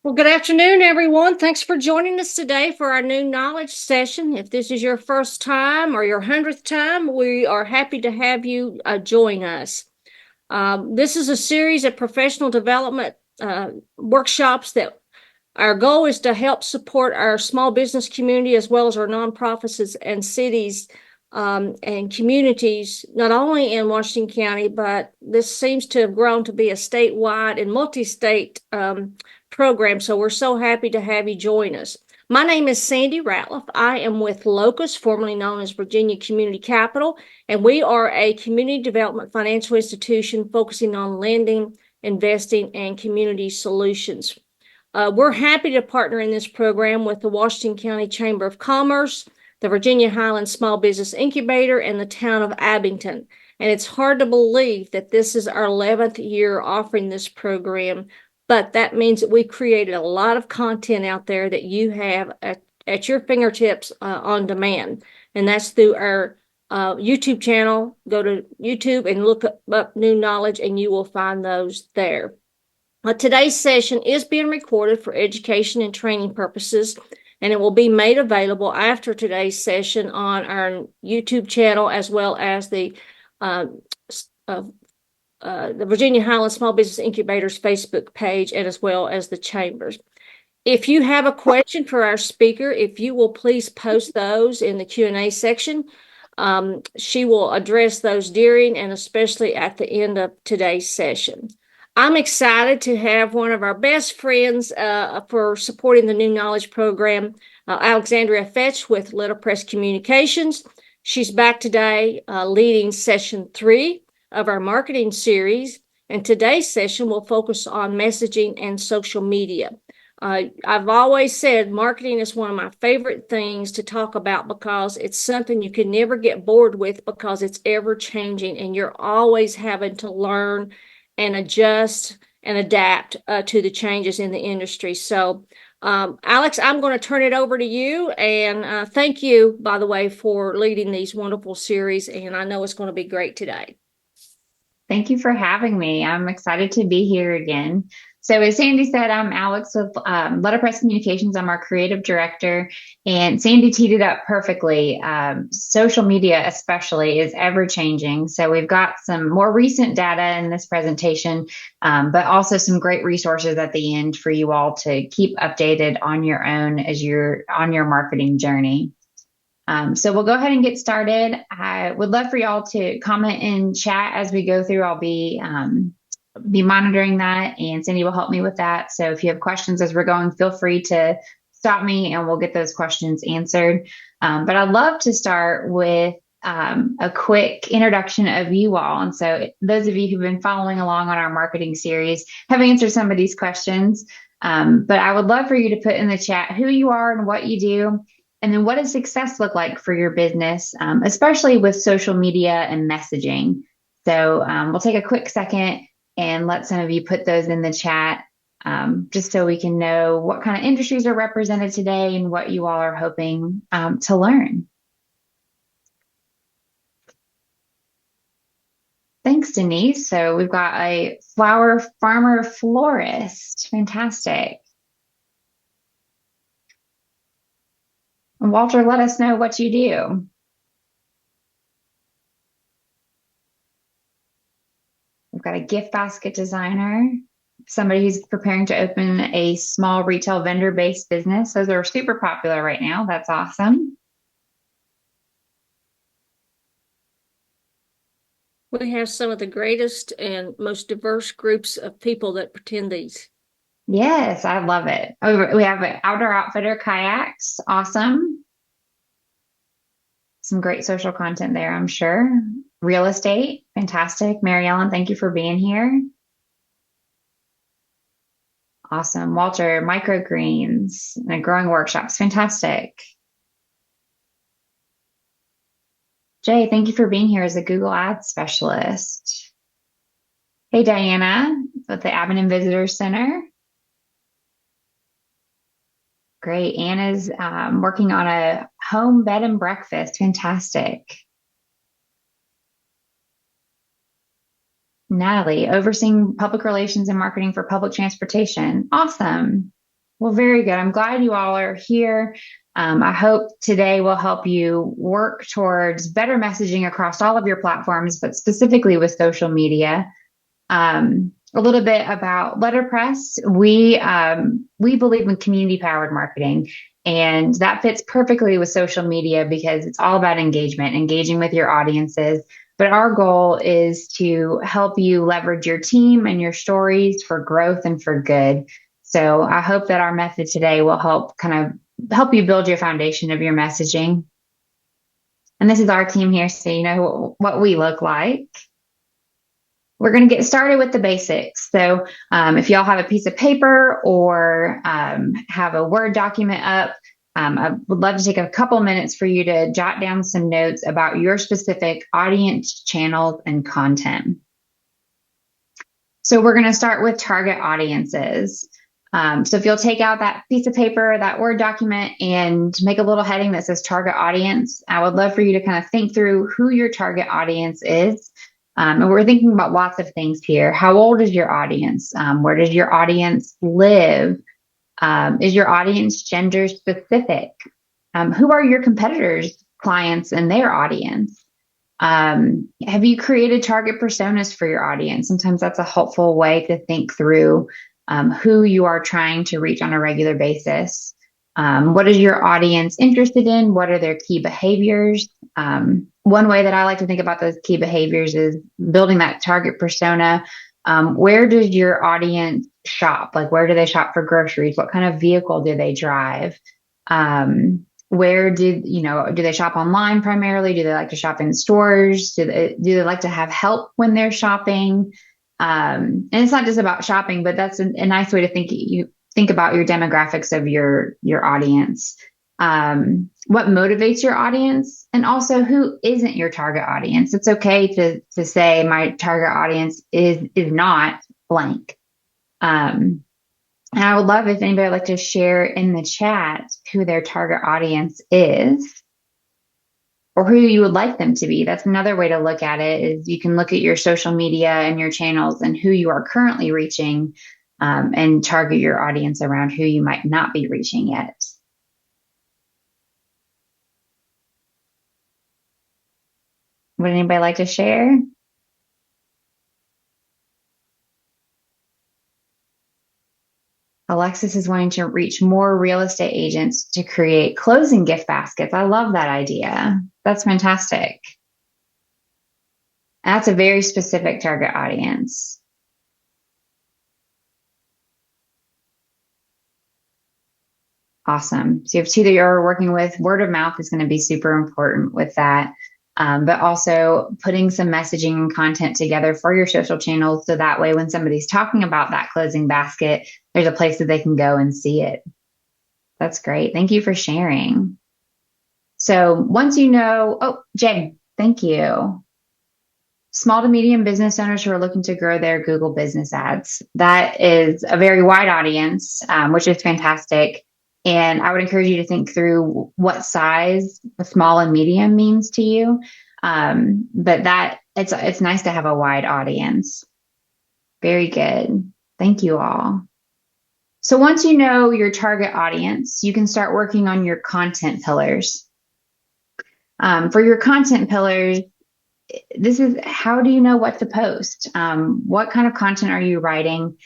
Well, good afternoon, everyone. Thanks for joining us today for our new knowledge session. If this is your first time or your 100th time, we are happy to have you join us. This is a series of professional development workshops that our goal is to help support our small business community as well as our nonprofits and cities and communities, not only in Washington County, but this seems to have grown to be a statewide and multi-state program. So we're so happy to have you join us. My name is Sandy Ratliff. I am with Locus, formerly known as Virginia Community Capital, and we are a community development financial institution focusing on lending, investing, and community solutions. We're happy to partner in this program with the Washington County Chamber of Commerce, the Virginia Highlands Small Business Incubator, and the town of Abington. And it's hard to believe that this is our 11th year offering this program, but that means that we created a lot of content out there that you have at your fingertips on demand. And that's through our YouTube channel. Go to YouTube and look up New Knowledge, and you will find those there. Today's session is being recorded for education and training purposes, and it will be made available after today's session on our YouTube channel as well as the Virginia Highlands Small Business Incubator's Facebook page and as well as the Chambers. If you have a question for our speaker, if you will please post those in the Q&A section, she will address those during and especially at the end of today's session. I'm excited to have one of our best friends for supporting the New Knowledge program, Alexandria Veatch with Letterpress Communications. She's back today leading session 3 of our marketing series, and today's session will focus on messaging and social media. I've always said marketing is one of my favorite things to talk about because it's something you can never get bored with because it's ever changing and you're always having to learn and adjust and adapt to the changes in the industry. So, Alex, I'm going to turn it over to you. And thank you, by the way, for leading these wonderful series. And I know it's going to be great today. Thank you for having me. I'm excited to be here again. So, as Sandy said, I'm Alex with Letterpress Communications. I'm our creative director, and Sandy teed it up perfectly. Social media, especially, is ever changing. So, we've got some more recent data in this presentation, but also some great resources at the end for you all to keep updated on your own as you're on your marketing journey. So we'll go ahead and get started. I would love for y'all to comment in chat as we go through. I'll be monitoring that, and Cindy will help me with that. So if you have questions as we're going, feel free to stop me, and we'll get those questions answered. But I'd love to start with a quick introduction of you all. And so those of you who've been following along on our marketing series have answered some of these questions. But I would love for you to put in the chat who you are and what you do. And then what does success look like for your business, especially with social media and messaging? So we'll take a quick second and let some of you put those in the chat, just so we can know what kind of industries are represented today and what you all are hoping to learn. Thanks, Denise. So we've got a flower farmer florist. Fantastic. And Walter, let us know what you do. We've got a gift basket designer, somebody who's preparing to open a small retail vendor-based business. Those are super popular right now. That's awesome. We have some of the greatest and most diverse groups of people that attend these. Yes, I love it. Oh, we have an outdoor outfitter kayaks. Awesome. Some great social content there, I'm sure. Real estate, fantastic. Mary Ellen, thank you for being here. Awesome. Walter, microgreens and growing workshops, fantastic. Jay, thank you for being here as a Google Ads specialist. Hey, Diana, with the Abington Visitor Center. Great. Anna's working on a home bed and breakfast. Fantastic. Natalie, overseeing public relations and marketing for public transportation. Awesome. Well, very good. I'm glad you all are here. I hope today will help you work towards better messaging across all of your platforms, but specifically with social media. A little bit about Letterpress. We believe in community powered marketing, and that fits perfectly with social media because it's all about engagement, engaging with your audiences. But our goal is to help you leverage your team and your stories for growth and for good. So I hope that our method today will help you build your foundation of your messaging. And this is our team here, so you know what we look like. We're going to get started with the basics. So if y'all have a piece of paper or have a Word document up, I would love to take a couple minutes for you to jot down some notes about your specific audience, channels, and content. So we're going to start with target audiences. So if you'll take out that piece of paper, that Word document, and make a little heading that says target audience, I would love for you to kind of think through who your target audience is. And we're thinking about lots of things here. How old is your audience? Where does your audience live? Is your audience gender specific? Who are your competitors, clients, and their audience? Have you created target personas for your audience? Sometimes that's a helpful way to think through who you are trying to reach on a regular basis. What is your audience interested in? What are their key behaviors? One way that I like to think about those key behaviors is building that target persona. Where does your audience shop? Like, where do they shop for groceries? What kind of vehicle do they drive? Do they shop online primarily? Do they like to shop in stores? Do they like to have help when they're shopping? And it's not just about shopping, but that's a nice way to think about your demographics of your audience. What motivates your audience, and also who isn't your target audience. It's okay to say my target audience is not blank. And I would love if anybody would like to share in the chat who their target audience is or who you would like them to be. That's another way to look at it, is you can look at your social media and your channels and who you are currently reaching, and target your audience around who you might not be reaching yet. Would anybody like to share? Alexis is wanting to reach more real estate agents to create closing gift baskets. I love that idea. That's fantastic. That's a very specific target audience. Awesome. So you have two that you're working with. Word of mouth is going to be super important with that. But also putting some messaging and content together for your social channels. So that way, when somebody's talking about that closing basket, there's a place that they can go and see it. That's great. Thank you for sharing. So once you know, oh, Jay, thank you. Small to medium business owners who are looking to grow their Google business ads. That is a very wide audience, which is fantastic. And I would encourage you to think through what size a small and medium means to you. But that it's nice to have a wide audience. Very good. Thank you all. So once you know your target audience, you can start working on your content pillars. For your content pillars, this is how do you know what to post? What kind of content are you writing?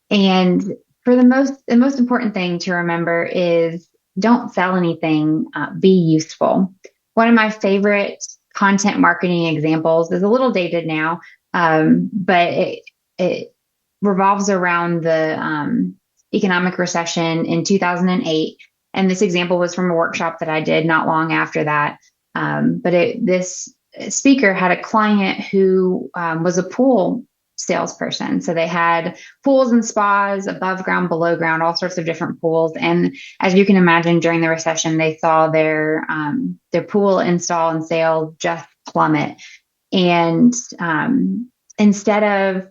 And for the most important thing to remember is don't sell anything, be useful. One of my favorite content marketing examples is a little dated now, but it revolves around the economic recession in 2008. And this example was from a workshop that I did not long after that. This speaker had a client who was a pool salesperson. So they had pools and spas, above ground, below ground, all sorts of different pools. And as you can imagine, during the recession, they saw their pool install and sale just plummet. And instead of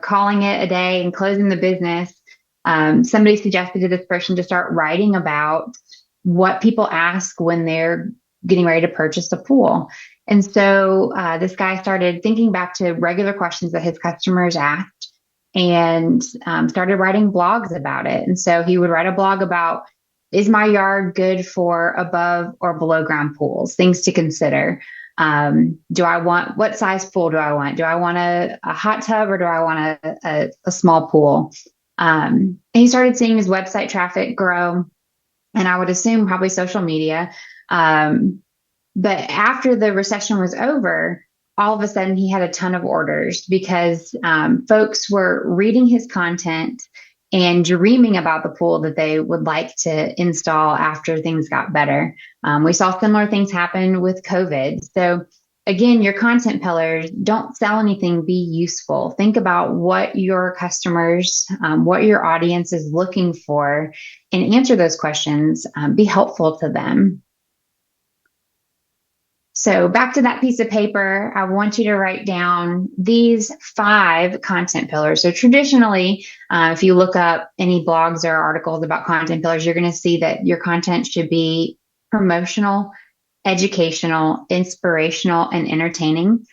calling it a day and closing the business, somebody suggested to this person to start writing about what people ask when they're getting ready to purchase a pool. And so this guy started thinking back to regular questions that his customers asked. and started writing blogs about it. And so he would write a blog about, is my yard good for above or below ground pools? Things to consider. What size pool do I want? Do I want a hot tub, or do I want a small pool? And he started seeing his website traffic grow, and I would assume probably social media. Um, but after the recession was over, all of a sudden he had a ton of orders because folks were reading his content and dreaming about the pool that they would like to install after things got better. We saw similar things happen with COVID. So again, your content pillars, don't sell anything, be useful. Think about what your customers, what your audience is looking for, and answer those questions. Be helpful to them. So back to that piece of paper, I want you to write down these 5 content pillars. So traditionally, if you look up any blogs or articles about content pillars, you're going to see that your content should be promotional, educational, inspirational, and entertaining.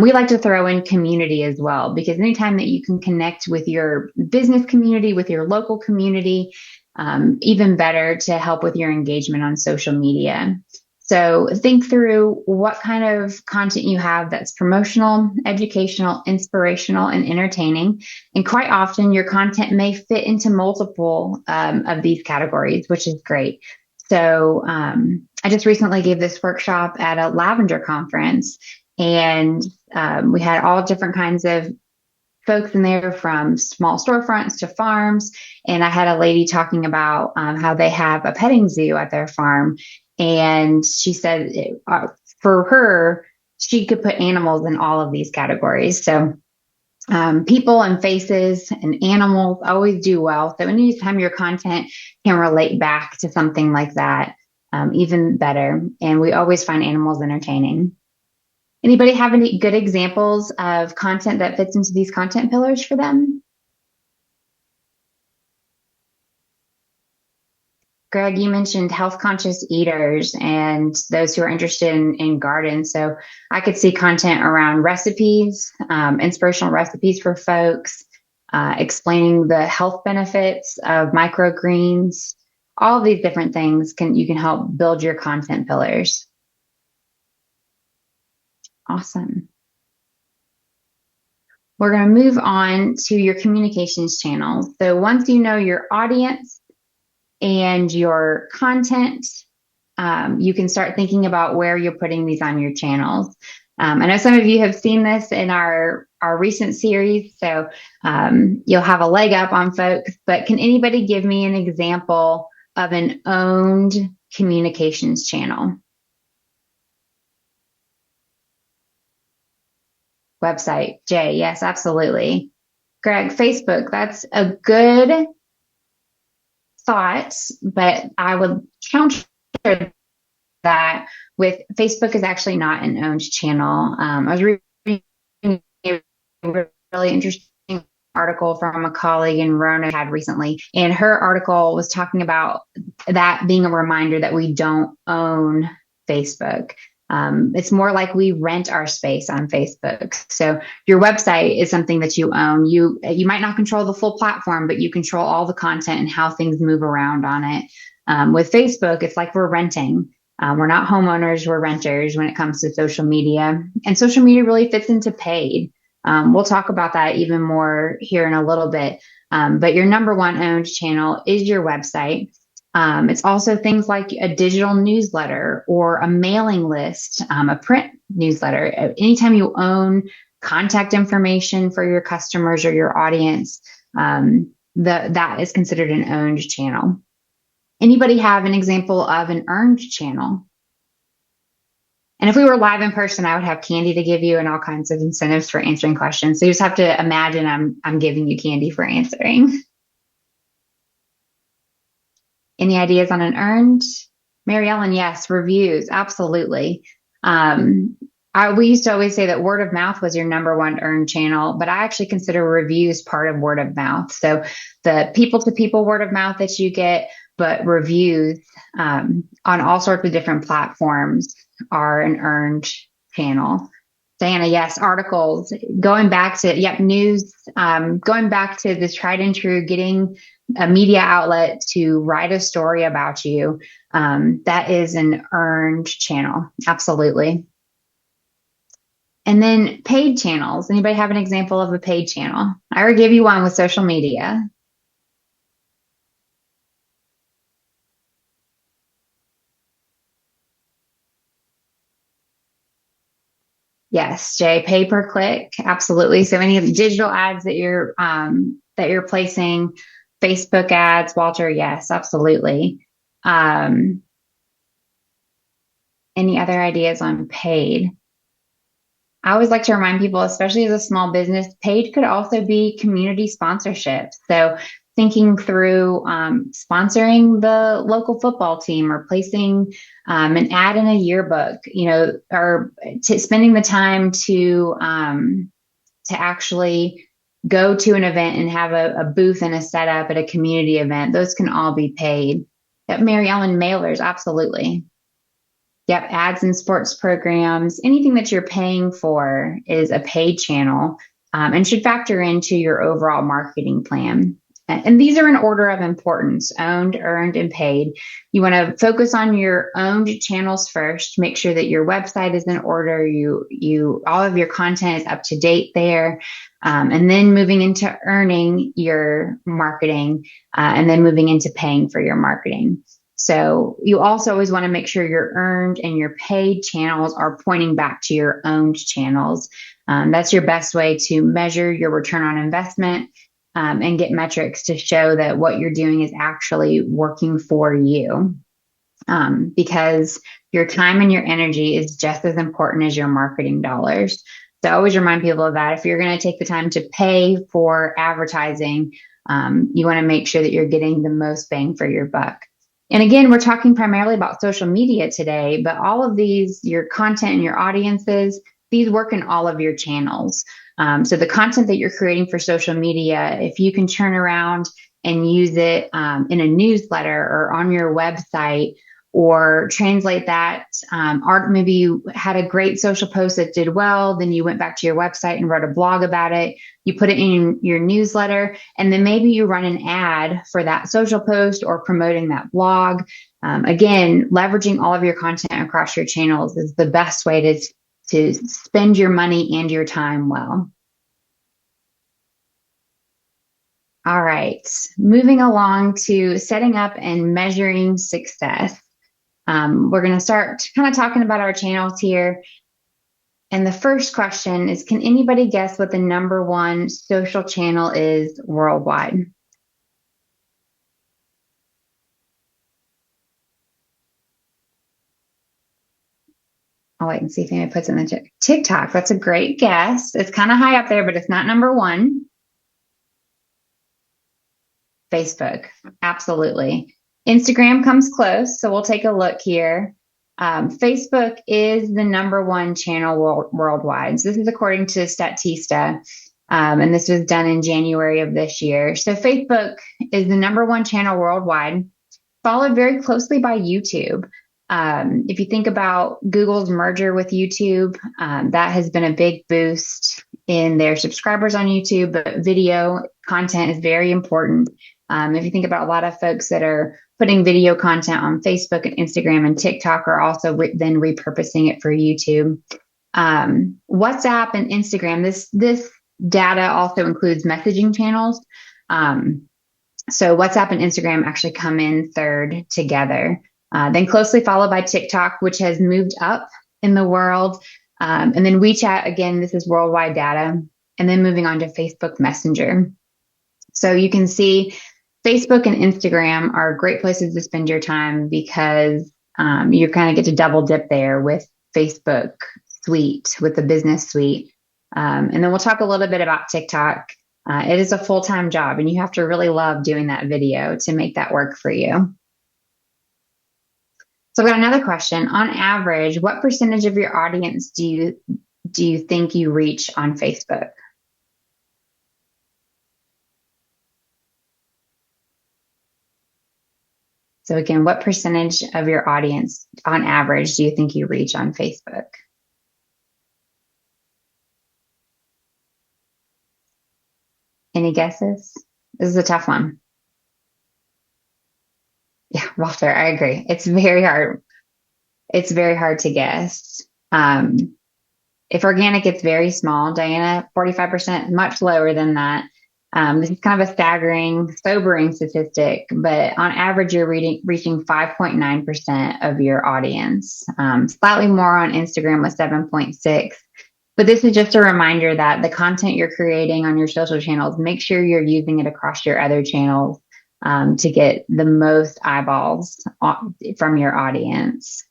We like to throw in community as well, because anytime that you can connect with your business community, with your local community, even better to help with your engagement on social media. So think through what kind of content you have that's promotional, educational, inspirational, and entertaining. And quite often your content may fit into multiple of these categories, which is great. So I just recently gave this workshop at a lavender conference, and we had all different kinds of folks in there, from small storefronts to farms. And I had a lady talking about how they have a petting zoo at their farm. And she said for her, she could put animals in all of these categories. So people and faces and animals always do well. So anytime your content can relate back to something like that, even better. And we always find animals entertaining. Anybody have any good examples of content that fits into these content pillars for them? Greg, you mentioned health conscious eaters and those who are interested in gardens. So I could see content around recipes, inspirational recipes for folks, explaining the health benefits of microgreens. All of these different things you can help build your content pillars. Awesome. We're going to move on to your communications channels. So once you know your audience and your content, you can start thinking about where you're putting these on your channels. I know some of you have seen this in our recent series, so you'll have a leg up on folks, but can anybody give me an example of an owned communications channel? Website, Jay, yes, absolutely. Greg, Facebook, that's a good thought, but I would counter that with Facebook is actually not an owned channel. I was reading a really interesting article from a colleague in Rona had recently, and her article was talking about that being a reminder that we don't own Facebook. It's more like we rent our space on Facebook. So your website is something that you own. You might not control the full platform, but you control all the content and how things move around on it. With Facebook, it's like we're renting. We're not homeowners, we're renters when it comes to social media. And social media really fits into paid. We'll talk about that even more here in a little bit. But your number one owned channel is your website. It's also things like a digital newsletter or a mailing list, a print newsletter. Anytime you own contact information for your customers or your audience, that is considered an owned channel. Anybody have an example of an earned channel? And if we were live in person, I would have candy to give you and all kinds of incentives for answering questions. So you just have to imagine I'm giving you candy for answering. Any ideas on an earned? Mary Ellen, yes. Reviews, absolutely. We used to always say that word of mouth was your number one earned channel, but I actually consider reviews part of word of mouth. So the people to people word of mouth that you get, but reviews on all sorts of different platforms are an earned channel. Diana, yes, articles, going back to, yep, news, going back to this tried and true, getting a media outlet to write a story about you. That is an earned channel. Absolutely. And then paid channels. Anybody have an example of a paid channel? I already gave you one with social media. Yes, Jay, pay per click, absolutely. So any of the digital ads that you're placing, Facebook ads, Walter, yes, absolutely. Um, any other ideas on paid? I always like to remind people, especially as a small business, paid could also be community sponsorship. So thinking through sponsoring the local football team or placing an ad in a yearbook, or spending the time to actually go to an event and have a booth and a setup at a community event. Those can all be paid. Yep, Mary Ellen, mailers, absolutely. Yep, ads and sports programs, anything that you're paying for is a paid channel, and should factor into your overall marketing plan. And these are in order of importance: owned, earned, and paid. You want to focus on your owned channels first. Make sure that your website is in order. You all of your content is up to date there. And then moving into earning your marketing, and then moving into paying for your marketing. So you also always want to make sure your earned and your paid channels are pointing back to your owned channels. That's your best way to measure your return on investment, and get metrics to show that what you're doing is actually working for you. Because your time and your energy is just as important as your marketing dollars. So I always remind people of that. If you're going to take the time to pay for advertising, you want to make sure that you're getting the most bang for your buck. And again, we're talking primarily about social media today, but all of these, your content and your audiences, these work in all of your channels. So the content that you're creating for social media, if you can turn around and use it in a newsletter or on your website, or translate that art. Maybe you had a great social post that did well, then you went back to your website and wrote a blog about it. You put it in your newsletter, and then maybe you run an ad for that social post or promoting that blog. Again, leveraging all of your content across your channels is the best way to spend your money and your time well. All right, moving along to setting up and measuring success. We're going to start kind of talking about our channels here. And the first question is, can anybody guess what the number one social channel is worldwide? I'll wait and see if anybody puts in the chat. TikTok. That's a great guess. It's kind of high up there, but it's not number one. Facebook. Absolutely. Instagram comes close. So we'll take a look here. Facebook is the number one channel worldwide. So this is according to Statista. And this was done in January of this year. So Facebook is the number one channel worldwide, followed very closely by YouTube. If you think about Google's merger with YouTube, that has been a big boost in their subscribers on YouTube, but video content is very important. If you think about a lot of folks that are putting video content on Facebook and Instagram and TikTok are also then repurposing it for YouTube. WhatsApp and Instagram, this data also includes messaging channels. So WhatsApp and Instagram actually come in third together. Then closely followed by TikTok, which has moved up in the world. And then WeChat, again, this is worldwide data. And then moving on to Facebook Messenger. So you can see Facebook and Instagram are great places to spend your time because you kind of get to double dip there with Facebook Suite, with the business suite. And then we'll talk a little bit about TikTok. It is a full-time job, and you have to really love doing that video to make that work for you. So I've got another question. On average, what percentage of your audience do you think you reach on Facebook? So again, what percentage of your audience on average do you think you reach on Facebook? Any guesses? This is a tough one. Yeah, Walter, I agree. It's very hard. It's very hard to guess. Um, if organic, it's very small. Diana, 45%, much lower than that. This is kind of a staggering, sobering statistic, but on average, you're reaching 5.9% of your audience, slightly more on Instagram with 7.6. But this is just a reminder that the content you're creating on your social channels, make sure you're using it across your other channels to get the most eyeballs from your audience.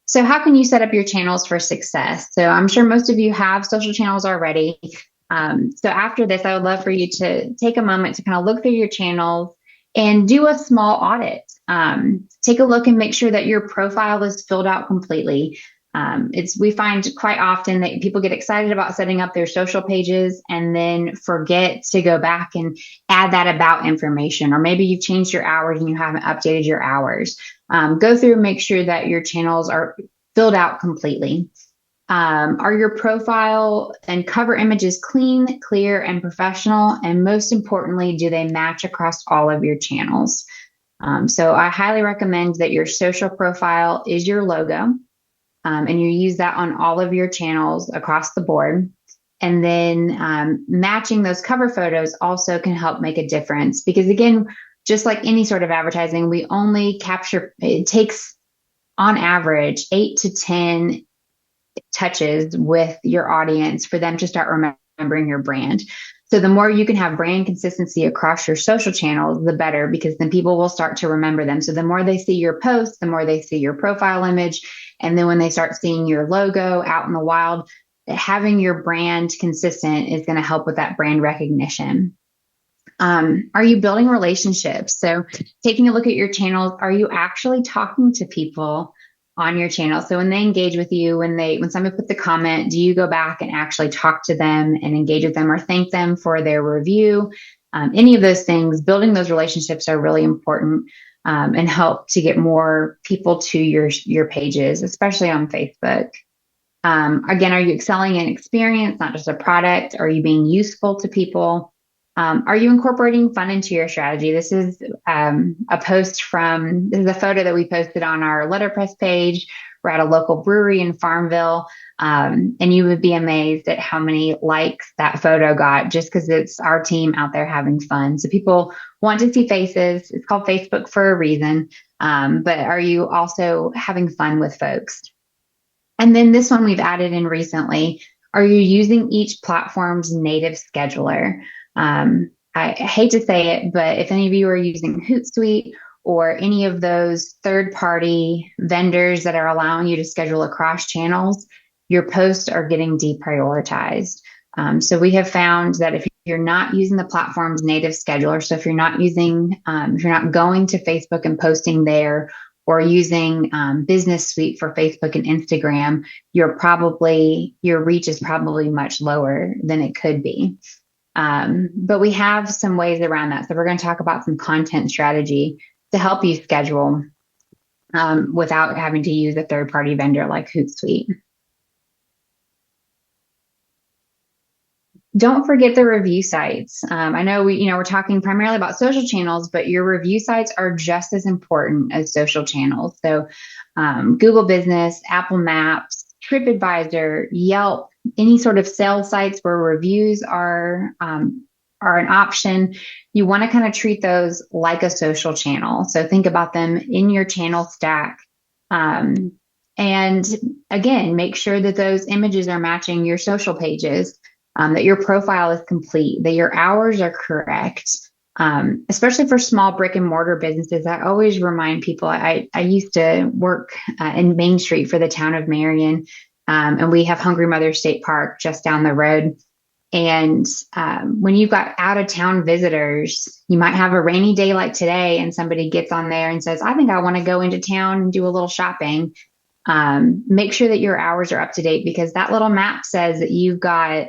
So how can you set up your channels for success? So I'm sure most of you have social channels already. So after this, I would love for you to take a moment to kind of look through your channels and do a small audit. Take a look and make sure that your profile is filled out completely. We find quite often that people get excited about setting up their social pages and then forget to go back and add that about information, or maybe you've changed your hours and you haven't updated your hours. Go through and make sure that your channels are filled out completely. Are your profile and cover images clean, clear, and professional? And most importantly, do they match across all of your channels? So I highly recommend that your social profile is your logo, and you use that on all of your channels across the board. And then matching those cover photos also can help make a difference, because again, just like any sort of advertising, we only capture, it takes on average 8 to 10 touches with your audience for them to start remembering your brand. So the more you can have brand consistency across your social channels, the better, because then people will start to remember them. So the more they see your posts, the more they see your profile image. And then when they start seeing your logo out in the wild, having your brand consistent is going to help with that brand recognition. Are you building relationships? So taking a look at your channels, are you actually talking to people on your channel? So when they engage with you, when somebody puts a comment, do you go back and actually talk to them and engage with them or thank them for their review? Any of those things, building those relationships are really important, and help to get more people to your pages, especially on Facebook. Again, are you excelling in experience, not just a product? Are you being useful to people? Are you incorporating fun into your strategy? This is this is a photo that we posted on our Letterpress page. We're at a local brewery in Farmville. And you would be amazed at how many likes that photo got, just because it's our team out there having fun. So people want to see faces. It's called Facebook for a reason. But are you also having fun with folks? And then this one we've added in recently. Are you using each platform's native scheduler? I hate to say it, but if any of you are using Hootsuite or any of those third-party vendors that are allowing you to schedule across channels, your posts are getting deprioritized. So we have found that if you're not using the platform's native scheduler, so if you're not going to Facebook and posting there, or using Business Suite for Facebook and Instagram, your reach is probably much lower than it could be. But we have some ways around that. So we're going to talk about some content strategy to help you schedule without having to use a third-party vendor like Hootsuite. Don't forget the review sites. I know we're talking primarily about social channels, but your review sites are just as important as social channels. So Google Business, Apple Maps, TripAdvisor, Yelp, any sort of sales sites where reviews are an option. You want to kind of treat those like a social channel. So think about them in your channel stack. And again, make sure that those images are matching your social pages. That your profile is complete, that your hours are correct, especially for small brick and mortar businesses. I always remind people, I used to work in Main Street for the town of Marion, and we have Hungry Mother State Park just down the road. And when you've got out of town visitors, you might have a rainy day like today, and somebody gets on there and says, I think I want to go into town and do a little shopping. Make sure that your hours are up to date, because that little map says that you've got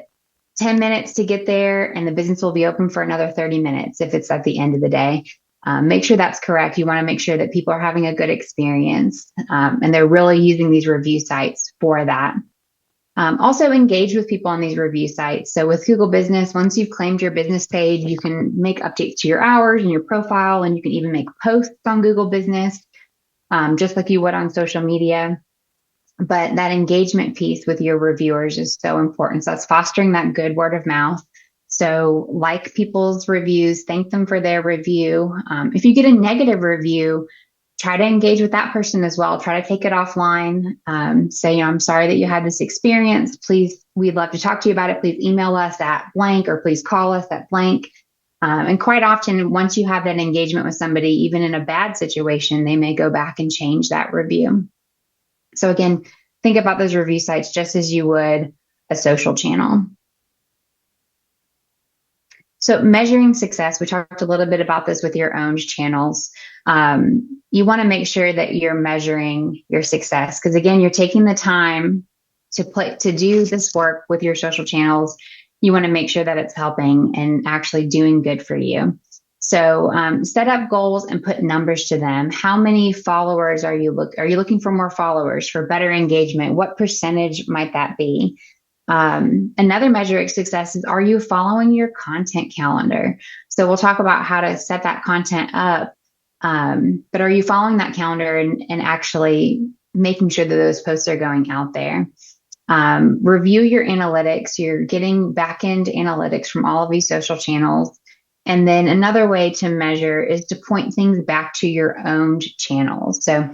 10 minutes to get there and the business will be open for another 30 minutes if it's at the end of the day. Make sure that's correct. You want to make sure that people are having a good experience, and they're really using these review sites for that. Also engage with people on these review sites. So with Google Business, once you've claimed your business page, you can make updates to your hours and your profile, and you can even make posts on Google Business, just like you would on social media. But that engagement piece with your reviewers is so important. So that's fostering that good word of mouth. So like people's reviews, thank them for their review. If you get a negative review, try to engage with that person as well. Try to take it offline. Say, I'm sorry that you had this experience. Please, we'd love to talk to you about it. Please email us at blank, or please call us at blank. And quite often, once you have that engagement with somebody, even in a bad situation, they may go back and change that review. So again, think about those review sites just as you would a social channel. So measuring success, we talked a little bit about this with your own channels. You want to make sure that you're measuring your success, because again, you're taking the time to do this work with your social channels. You want to make sure that it's helping and actually doing good for you. So set up goals and put numbers to them. How many followers are you looking for? More followers, for better engagement? What percentage might that be? Another measure of success is, are you following your content calendar? So we'll talk about how to set that content up. But are you following that calendar and actually making sure that those posts are going out there? Review your analytics. You're getting back-end analytics from all of these social channels. And then another way to measure is to point things back to your own channels. So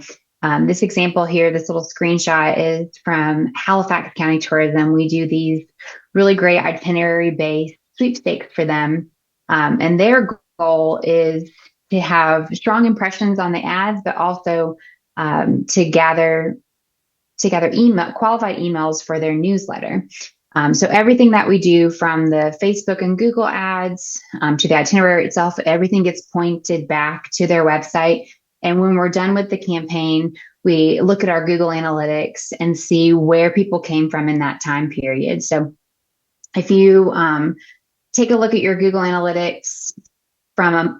this example here, this little screenshot, is from Halifax County Tourism. We do these really great itinerary-based sweepstakes for them. And their goal is to have strong impressions on the ads, but also to gather qualified emails for their newsletter. So everything that we do, from the Facebook and Google ads to the itinerary itself, everything gets pointed back to their website. And when we're done with the campaign, we look at our Google Analytics and see where people came from in that time period. So if you take a look at your Google Analytics from,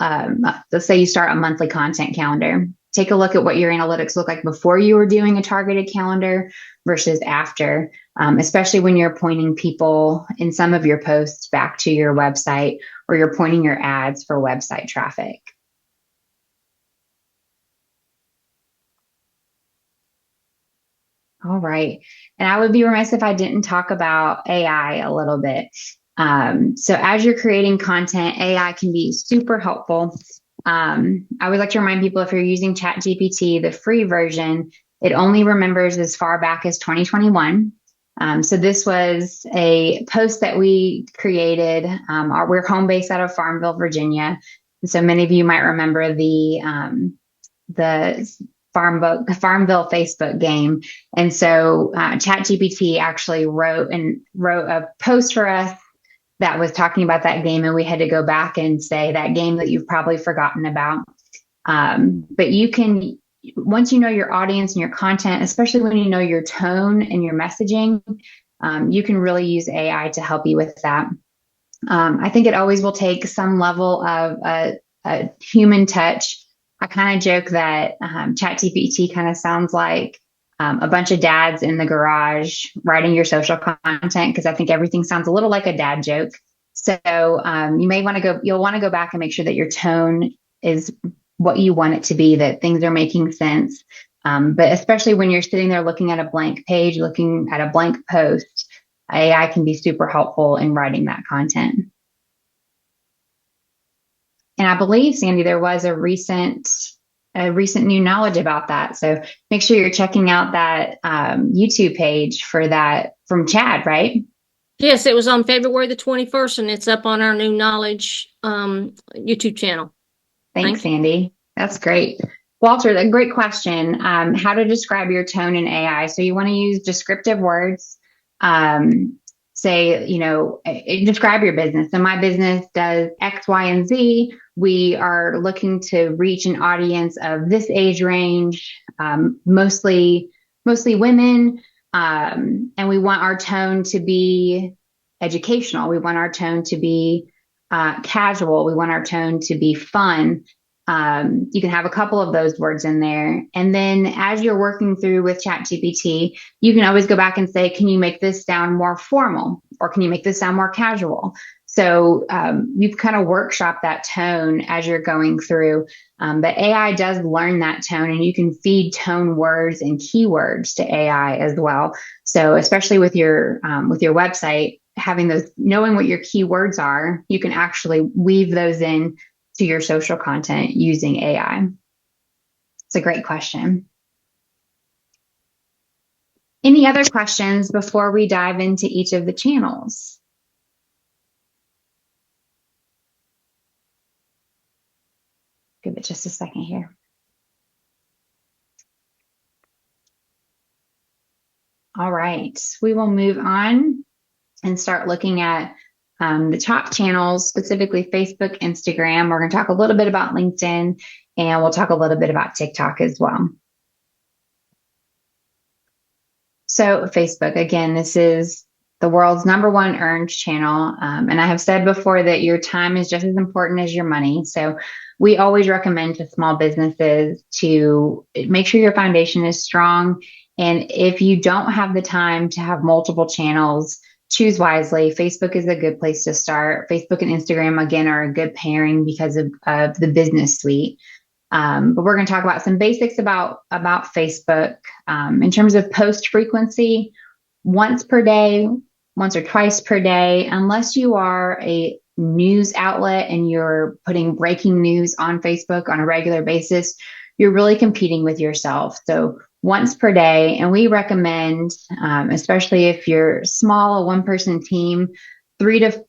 let's say you start a monthly content calendar, take a look at what your analytics look like before you were doing a targeted calendar versus after, especially when you're pointing people in some of your posts back to your website, or you're pointing your ads for website traffic. All right. And I would be remiss if I didn't talk about AI a little bit. So as you're creating content, AI can be super helpful. I would like to remind people, if you're using ChatGPT, the free version, it only remembers as far back as 2021. So this was a post that we created. We're home based out of Farmville, Virginia. And so many of you might remember the Farmville Facebook game. And so ChatGPT actually wrote a post for us that was talking about that game, and we had to go back and say that game that you've probably forgotten about. But you can, once you know your audience and your content, especially when you know your tone and your messaging, you can really use AI to help you with that. I think it always will take some level of a human touch. I kind of joke that ChatGPT kind of sounds like a bunch of dads in the garage writing your social content, because I think everything sounds a little like a dad joke. So you'll want to go back and make sure that your tone is what you want it to be, that things are making sense. But especially when you're sitting there looking at a blank page, looking at a blank post, AI can be super helpful in writing that content. And I believe, Sandy, there was a recent new knowledge about that. So make sure you're checking out that YouTube page for that from Chad, right? Yes, it was on February the 21st, and it's up on our New Knowledge YouTube channel. Thanks, Sandy. That's great. Walter, a great question. How to describe your tone in AI. So you want to use descriptive words. Say, describe your business. So my business does X, Y, and Z. We are looking to reach an audience of this age range, mostly women. And we want our tone to be educational. We want our tone to be casual. We want our tone to be fun. You can have a couple of those words in there. And then as you're working through with ChatGPT, you can always go back and say, can you make this sound more formal? Or can you make this sound more casual? So you've kind of workshop that tone as you're going through. But AI does learn that tone, and you can feed tone words and keywords to AI as well. So especially with your website, having those, knowing what your keywords are, you can actually weave those in to your social content using AI. It's a great question. Any other questions before we dive into each of the channels? Give it just a second here. All right, we will move on and start looking at the top channels, specifically Facebook, Instagram. We're going to talk a little bit about LinkedIn, and we'll talk a little bit about TikTok as well. So Facebook, again, this is the world's #1 earned channel. And I have said before that your time is just as important as your money. So we always recommend to small businesses to make sure your foundation is strong. And if you don't have the time to have multiple channels, choose wisely. Facebook is a good place to start. Facebook and Instagram, again, are a good pairing because of the business suite. But we're going to talk about some basics about Facebook. In terms of post frequency, once per day, once or twice per day, unless you are a news outlet and you're putting breaking news on Facebook on a regular basis, you're really competing with yourself. So once per day, and we recommend, especially if you're small, a one-person team, three to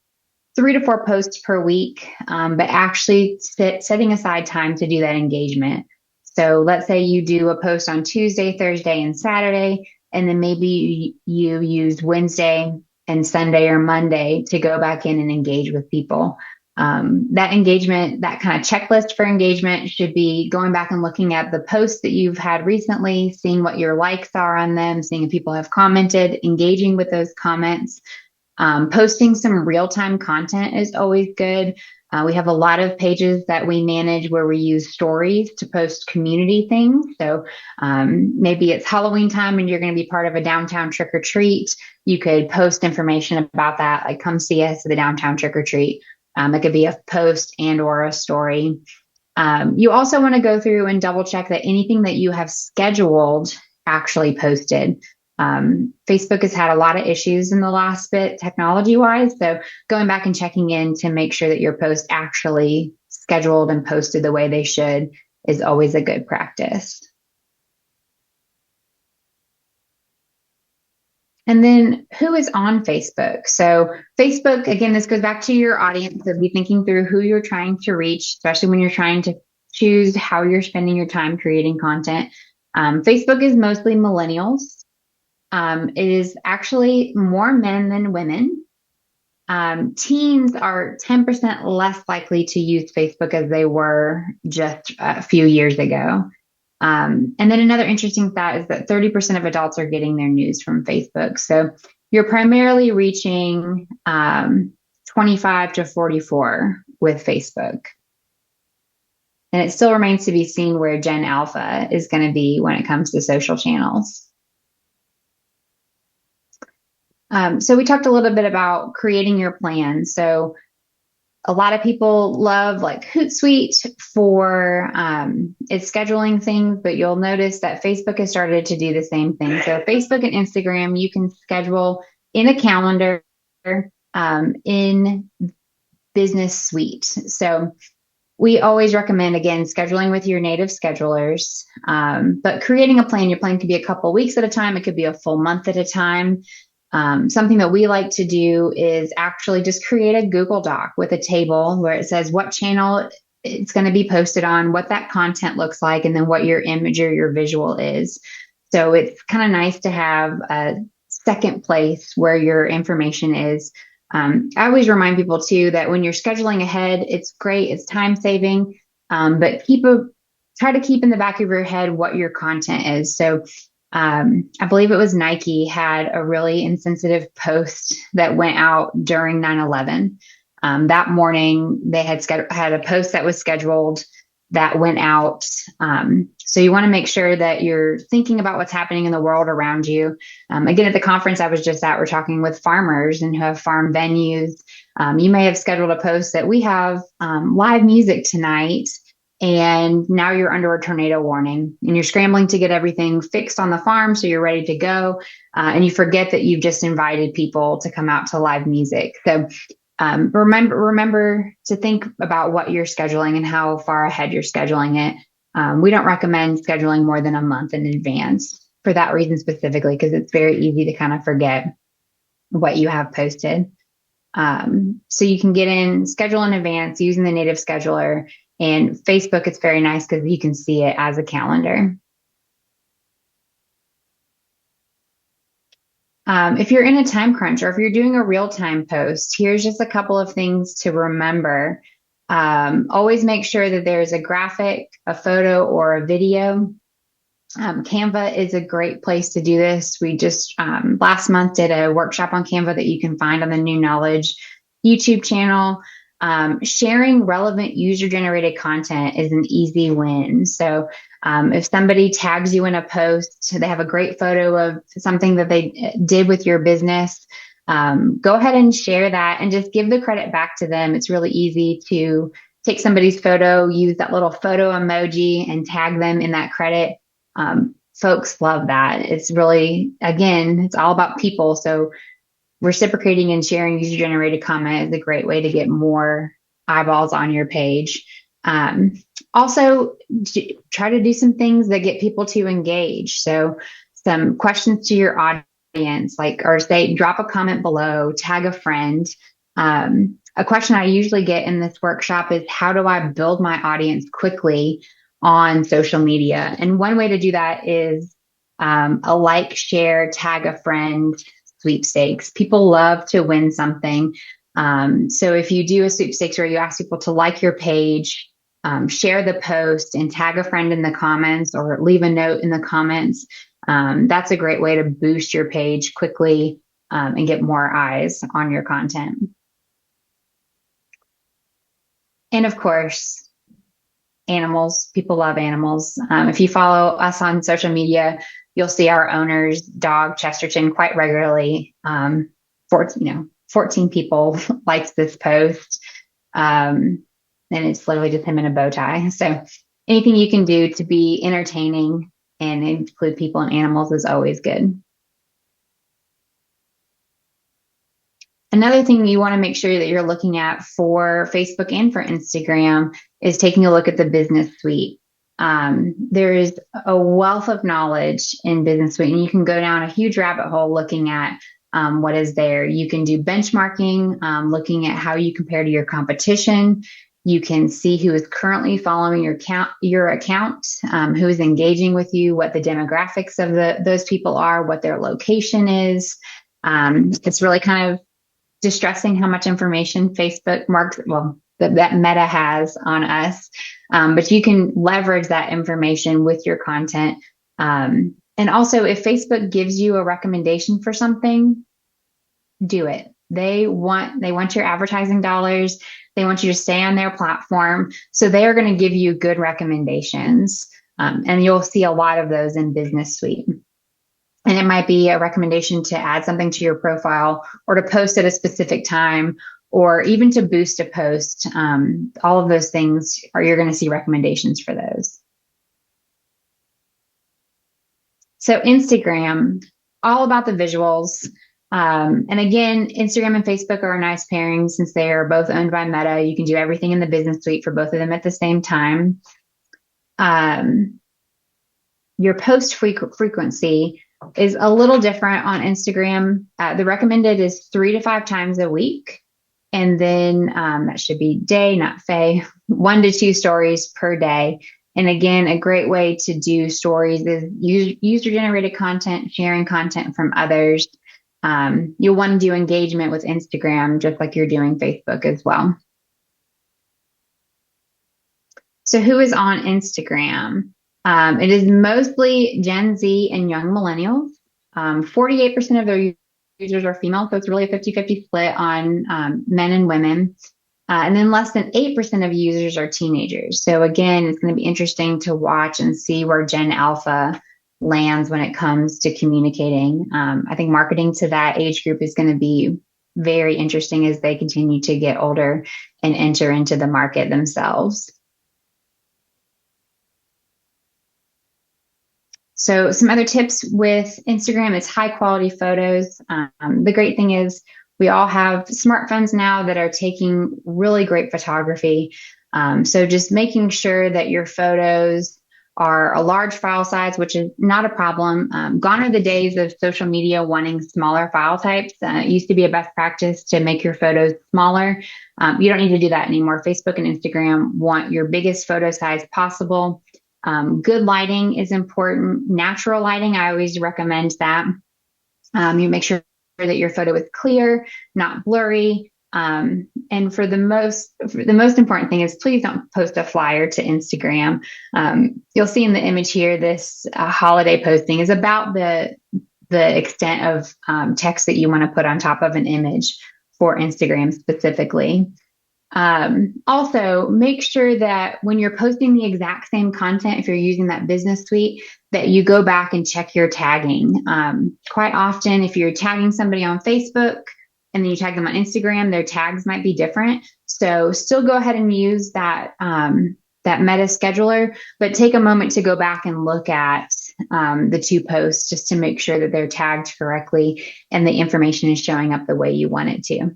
four posts per week, but actually setting aside time to do that engagement. So let's say you do a post on Tuesday, Thursday, and Saturday, and then maybe you use Wednesday and Sunday or Monday to go back in and engage with people. That engagement, that kind of checklist for engagement should be going back and looking at the posts that you've had recently, seeing what your likes are on them, seeing if people have commented, engaging with those comments. Posting some real-time content is always good. We have a lot of pages that we manage where we use stories to post community things. So maybe it's Halloween time and you're going to be part of a downtown trick or treat. You could post information about that, like come see us at the downtown trick or treat. It could be a post and or a story. You also want to go through and double check that anything that you have scheduled actually posted. Facebook has had a lot of issues in the last bit technology wise. So going back and checking in to make sure that your posts actually scheduled and posted the way they should is always a good practice. And then who is on Facebook? So Facebook, again, this goes back to your audience. So be thinking through who you're trying to reach, especially when you're trying to choose how you're spending your time creating content. Facebook is mostly millennials. It is actually more men than women. Teens are 10% less likely to use Facebook as they were just a few years ago. And then another interesting stat is that 30% of adults are getting their news from Facebook. So you're primarily reaching 25 to 44 with Facebook. And it still remains to be seen where Gen Alpha is going to be when it comes to social channels. So we talked a little bit about creating your plan. So a lot of people love like Hootsuite for its scheduling things, but you'll notice that Facebook has started to do the same thing. So Facebook and Instagram, you can schedule in a calendar in Business Suite. So we always recommend, again, scheduling with your native schedulers, but creating a plan. Your plan could be a couple weeks at a time. It could be a full month at a time. Something that we like to do is actually just create a Google Doc with a table where it says what channel it's going to be posted on, what that content looks like, and then what your image or your visual is. So it's kind of nice to have a second place where your information is. I always remind people too that when you're scheduling ahead, it's great, it's time saving, but try to keep in the back of your head what your content is. So I believe it was Nike had a really insensitive post that went out during 9/11. That morning, they had a post that was scheduled that went out. So you want to make sure that you're thinking about what's happening in the world around you. Again, at the conference I was just at, we're talking with farmers and who have farm venues. You may have scheduled a post that we have live music tonight, and now you're under a tornado warning and you're scrambling to get everything fixed on the farm so you're ready to go. And you forget that you've just invited people to come out to live music. So remember to think about what you're scheduling and how far ahead you're scheduling it. We don't recommend scheduling more than a month in advance for that reason specifically, because it's very easy to kind of forget what you have posted. So you can get in, schedule in advance using the native scheduler, and Facebook, it's very nice because you can see it as a calendar. If you're in a time crunch or if you're doing a real-time post, here's just a couple of things to remember. Always make sure that there's a graphic, a photo, or a video. Canva is a great place to do this. We just last month did a workshop on Canva that you can find on the New Knowledge YouTube channel. Sharing relevant user-generated content is an easy win. So if somebody tags you in a post, they have a great photo of something that they did with your business, go ahead and share that and just give the credit back to them. It's really easy to take somebody's photo, use that little photo emoji and tag them in that credit. Folks love that. It's really, again, it's all about people. So reciprocating and sharing user-generated comment is a great way to get more eyeballs on your page. Also, try to do some things that get people to engage. So some questions to your audience, like, or say, drop a comment below, tag a friend. A question I usually get in this workshop is, how do I build my audience quickly on social media? And one way to do that is a like, share, tag a friend sweepstakes. People love to win something. So if you do a sweepstakes where you ask people to like your page, share the post, and tag a friend in the comments or leave a note in the comments, that's a great way to boost your page quickly and get more eyes on your content. And of course, animals. People love animals. If you follow us on social media, you'll see our owner's dog, Chesterton, quite regularly. 14 people liked this post. And it's literally just him in a bow tie. So anything you can do to be entertaining and include people and animals is always good. Another thing you want to make sure that you're looking at for Facebook and for Instagram is taking a look at the business suite. There is a wealth of knowledge in business suite, and you can go down a huge rabbit hole looking at what is there. You can do benchmarking, looking at how you compare to your competition. You can see who is currently following your account, who is engaging with you, what the demographics of those people are, what their location is. It's really kind of distressing how much information Facebook marks, that Meta has on us. But you can leverage that information with your content. And also, if Facebook gives you a recommendation for something, do it. They want your advertising dollars. They want you to stay on their platform. So they are going to give you good recommendations. And you'll see a lot of those in Business Suite. And it might be a recommendation to add something to your profile or to post at a specific time, or even to boost a post. All of those things you're going to see recommendations for those. So Instagram, all about the visuals. And again, Instagram and Facebook are a nice pairing since they are both owned by Meta. You can do everything in the business suite for both of them at the same time. Your post frequency is a little different on Instagram. The recommended is 3 to 5 times a week. And then that should be day, not Faye, 1 to 2 stories per day. And again, a great way to do stories is user-generated content, sharing content from others. You'll want to do engagement with Instagram, just like you're doing Facebook as well. So who is on Instagram? It is mostly Gen Z and young millennials. 48% of their users are female, so it's really a 50-50 split on men and women. And then less than 8% of users are teenagers. So again, it's going to be interesting to watch and see where Gen Alpha lands when it comes to communicating. I think marketing to that age group is going to be very interesting as they continue to get older and enter into the market themselves. So some other tips with Instagram is high quality photos. The great thing is we all have smartphones now that are taking really great photography. So just making sure that your photos are a large file size, which is not a problem. Gone are the days of social media wanting smaller file types. It used to be a best practice to make your photos smaller. You don't need to do that anymore. Facebook and Instagram want your biggest photo size possible. Good lighting is important. Natural lighting, I always recommend that. You make sure that your photo is clear, not blurry. And for the most important thing is please don't post a flyer to Instagram. You'll see in the image here, this holiday posting is about the extent of text that you want to put on top of an image for Instagram specifically. Also, make sure that when you're posting the exact same content, if you're using that business suite, that you go back and check your tagging. Quite often, if you're tagging somebody on Facebook and then you tag them on Instagram, their tags might be different. So still go ahead and use that meta scheduler, but take a moment to go back and look at the two posts just to make sure that they're tagged correctly and the information is showing up the way you want it to.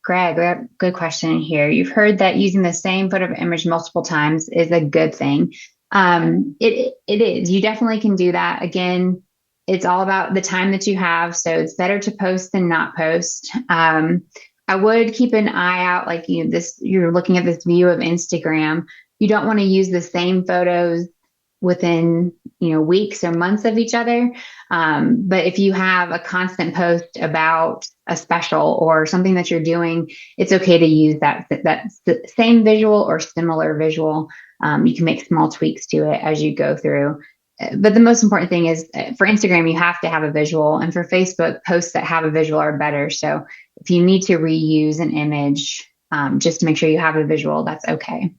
Greg, good question here. You've heard that using the same photo image multiple times is a good thing. It is. You definitely can do that. Again, it's all about the time that you have. So it's better to post than not post. I would keep an eye out, like you're looking at this view of Instagram. You don't want to use the same photos within weeks or months of each other. But if you have a constant post about a special or something that you're doing, it's okay to use that same visual or similar visual. You can make small tweaks to it as you go through. But the most important thing is for Instagram, you have to have a visual. And for Facebook, posts that have a visual are better. So if you need to reuse an image, just to make sure you have a visual, that's okay.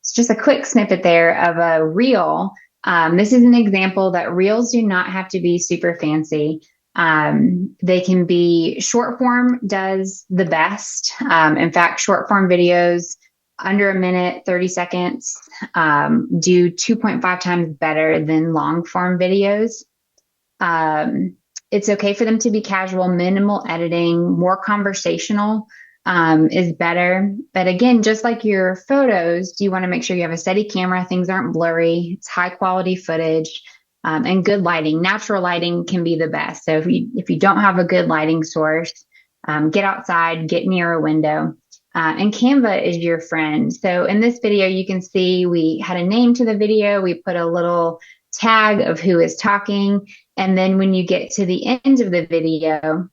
It's just a quick snippet there of a reel. This is an example that reels do not have to be super fancy. They can be short form does the best. In fact, short form videos under a minute, 30 seconds, do 2.5 times better than long form videos. It's okay for them to be casual, minimal editing, more conversational is better. But again, just like your photos, you want to make sure you have a steady camera, things aren't blurry, it's high quality footage, and good lighting. Natural lighting can be the best. So if you don't have a good lighting source, get outside, get near a window. And Canva is your friend. So in this video, you can see we had a name to the video. We put a little tag of who is talking. And then when you get to the end of the video,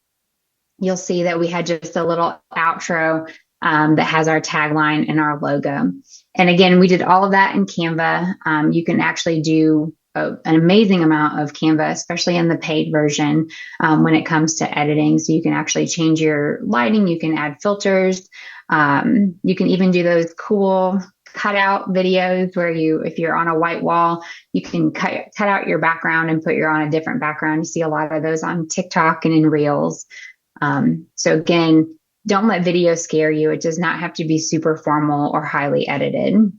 you'll see that we had just a little outro that has our tagline and our logo. And again, we did all of that in Canva. You can actually do an amazing amount of Canva, especially in the paid version when it comes to editing. So you can actually change your lighting, you can add filters, you can even do those cool cutout videos where if you're on a white wall, you can cut out your background and put on a different background. You see a lot of those on TikTok and in Reels. So again, don't let video scare you. It does not have to be super formal or highly edited.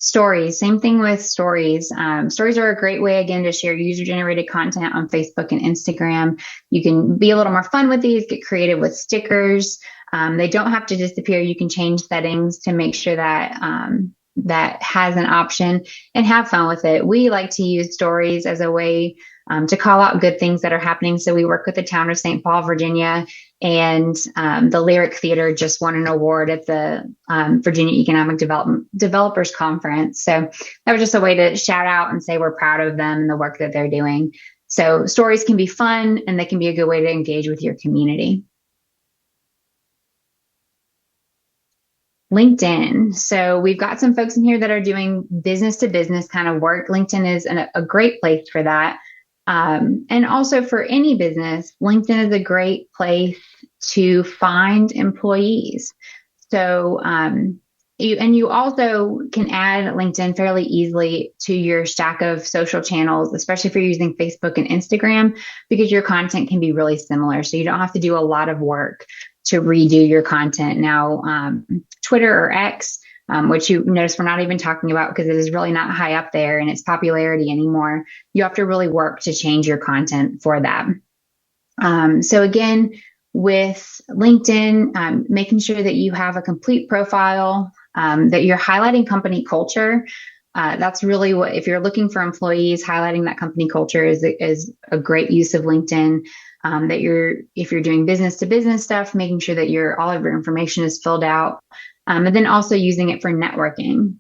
Stories, same thing with stories. Stories are a great way, again, to share user-generated content on Facebook and Instagram. You can be a little more fun with these, get creative with stickers. They don't have to disappear. You can change settings to make sure that that has an option and have fun with it. We like to use stories as a way to call out good things that are happening. So we work with the town of St. Paul, Virginia, and the Lyric Theater just won an award at the Virginia Economic Developers Conference. So that was just a way to shout out and say we're proud of them and the work that they're doing. So stories can be fun and they can be a good way to engage with your community. LinkedIn. So we've got some folks in here that are doing business to business kind of work. LinkedIn is a great place for that. And also for any business, LinkedIn is a great place to find employees. So, you also can add LinkedIn fairly easily to your stack of social channels, especially if you're using Facebook and Instagram, because your content can be really similar. So you don't have to do a lot of work to redo your content. Now, Twitter or X, which you notice we're not even talking about because it is really not high up there in its popularity anymore. You have to really work to change your content for that. So again, with LinkedIn, making sure that you have a complete profile, that you're highlighting company culture. That's really what, if you're looking for employees, highlighting that company culture is a great use of LinkedIn. If you're doing business to business stuff, making sure that all of your information is filled out, and then also using it for networking.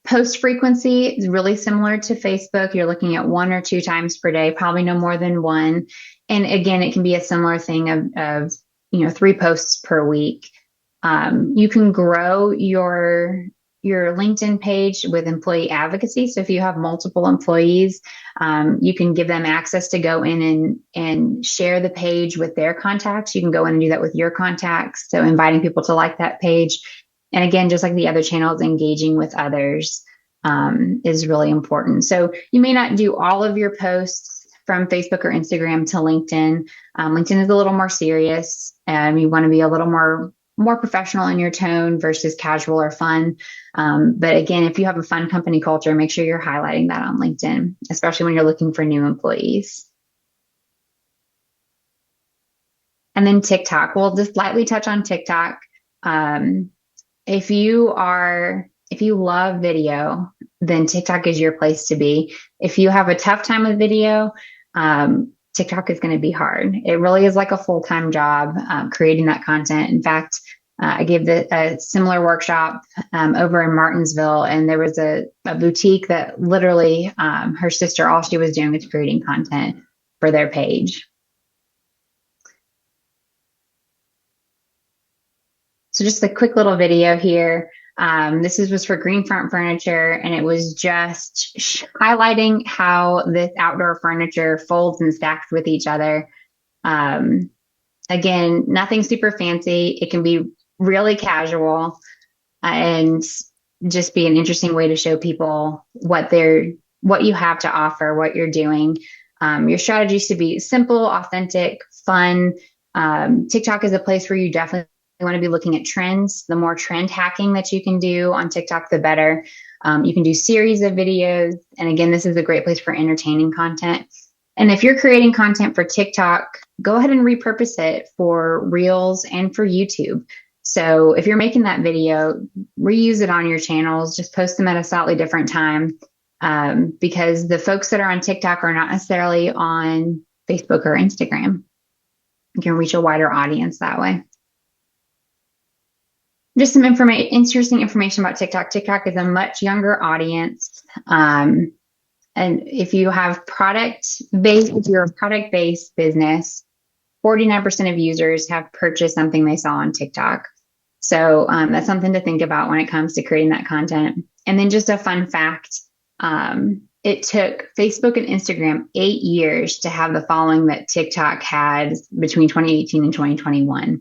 Post frequency is really similar to Facebook. You're looking at 1 or 2 times per day, probably no more than 1. And again, it can be a similar thing of 3 posts per week. You can grow your LinkedIn page with employee advocacy. So if you have multiple employees, you can give them access to go in and share the page with their contacts. You can go in and do that with your contacts. So inviting people to like that page. And again, just like the other channels, engaging with others is really important. So you may not do all of your posts from Facebook or Instagram to LinkedIn. LinkedIn is a little more serious. You want to be a little more professional in your tone versus casual or fun. But again, if you have a fun company culture, make sure you're highlighting that on LinkedIn, especially when you're looking for new employees. And then TikTok. We'll just lightly touch on TikTok. If you love video, then TikTok is your place to be. If you have a tough time with video, TikTok is going to be hard. It really is like a full-time job, creating that content. In fact, I gave a similar workshop over in Martinsville, and there was a boutique that literally her sister, all she was doing was creating content for their page. So just a quick little video here. This was for Greenfront Furniture, and it was just highlighting how this outdoor furniture folds and stacks with each other. Again, nothing super fancy. It can be really casual and just be an interesting way to show people what you have to offer, what you're doing. Your strategy should be simple, authentic, fun. TikTok is a place where you definitely want to be looking at trends. The more trend hacking that you can do on TikTok, the better. You can do series of videos. And again, this is a great place for entertaining content. And if you're creating content for TikTok, go ahead and repurpose it for Reels and for YouTube. So if you're making that video, reuse it on your channels, just post them at a slightly different time, because the folks that are on TikTok are not necessarily on Facebook or Instagram. You can reach a wider audience that way. Just some interesting information about TikTok. TikTok is a much younger audience. And if you're a product-based business, 49% of users have purchased something they saw on TikTok. So that's something to think about when it comes to creating that content. And then just a fun fact, it took Facebook and Instagram 8 years to have the following that TikTok had between 2018 and 2021.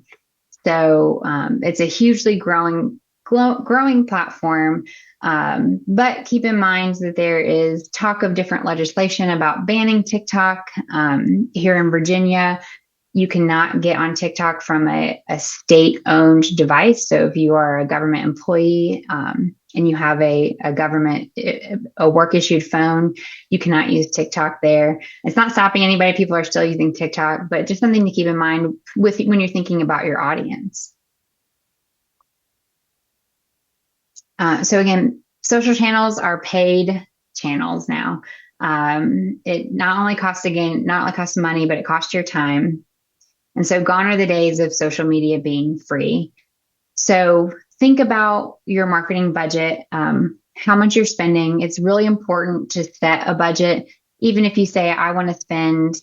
So it's a hugely growing platform. But keep in mind that there is talk of different legislation about banning TikTok. Here in Virginia, you cannot get on TikTok from a state-owned device. So if you are a government employee and you have a work-issued phone, you cannot use TikTok there. It's not stopping anybody. People are still using TikTok, but just something to keep in mind when you're thinking about your audience. So again, social channels are paid channels now. It not only costs money, but it costs your time. And so gone are the days of social media being free. So think about your marketing budget, how much you're spending. It's really important to set a budget. Even if you say, I want to spend